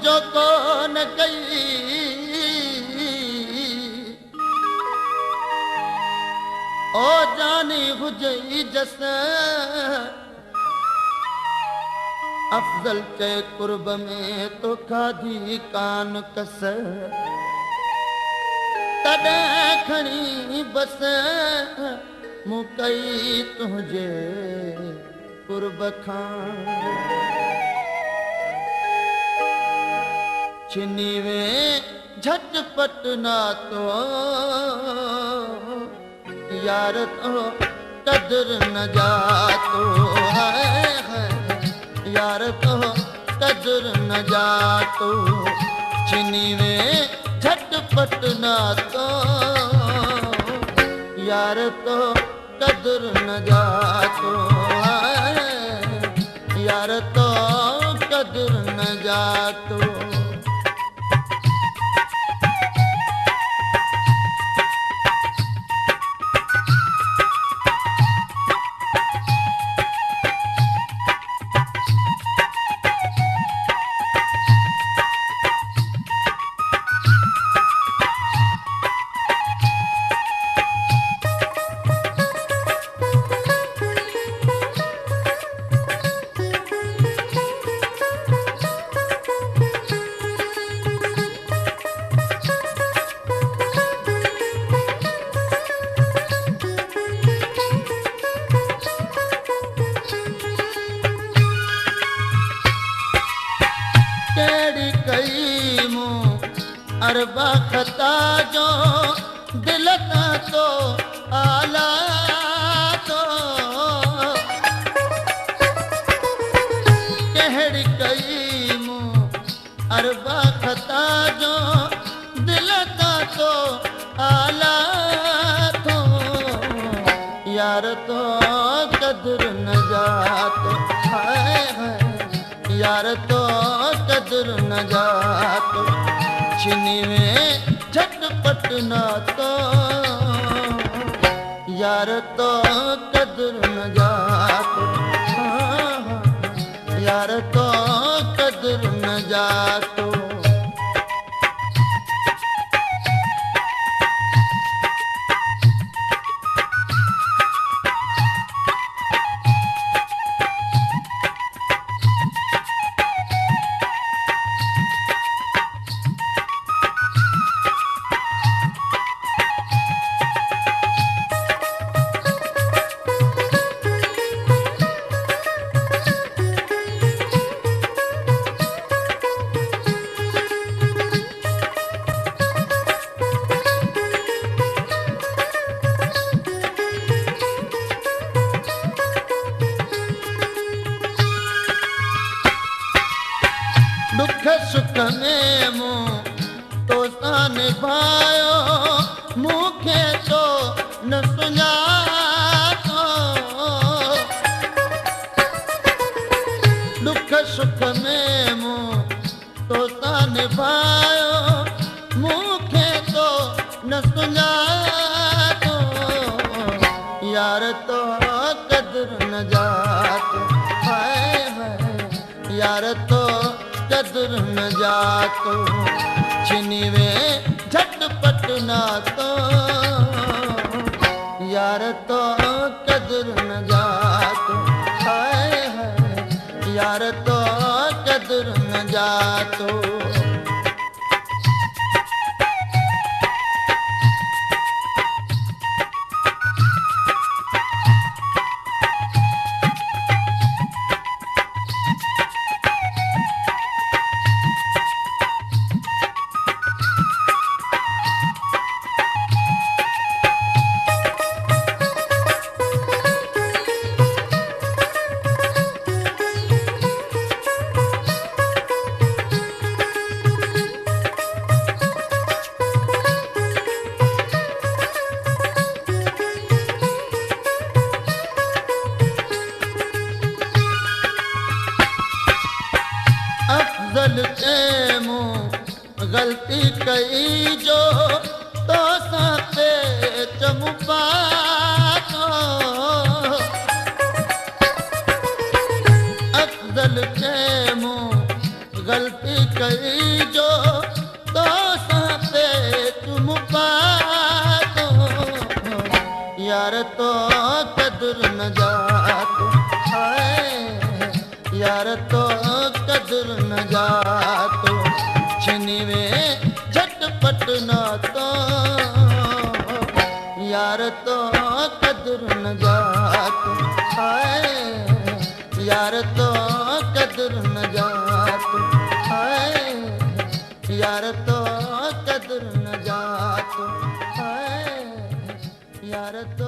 जो कोन कई ओ जानी हुजई जस अफजल चे कुर्ब में तो खाधी कान कस तॾहिं खणी बस मुकई तुझे कुर्ब खां छिनी वे झटपट ना तो यार तो कदर न जातो है यार तो कदर न जातो छिनी वे झटपट ना तो यार तो कदर न जातो यार तो कदर न जातो अरबा खता जो दिल तो आला तो कहड़ी कई मु अरबा खता जो दिल तो आला तो यार तो कदर न जातो है यार तो कदर न जातो छिनी में झटपट ना तो यार तो कदर न जातो यार तो कदर न जातो दुख सुख में मु तो सान भायो मुखे तो न सुञातो दुख सुख में मु तो सान भायो मुखे तो न सुञातो यार तो कदर न जातो है यार तो कदर न जातो छिनी वे झटपट ना तो यार तो कदर न जातो है यार तो कदर न जातो गलती कई जो तो साथे चमुपा अफजल के मुँह गलती कई यार तो कदर न जातो, हाय यार तो कदर न जातो, छिनिवे झटपट ना तो यार तो कदर न जातो, हाय यार तो कदर न जातो, हाय यार तो कदर न जातो, हाय यार तो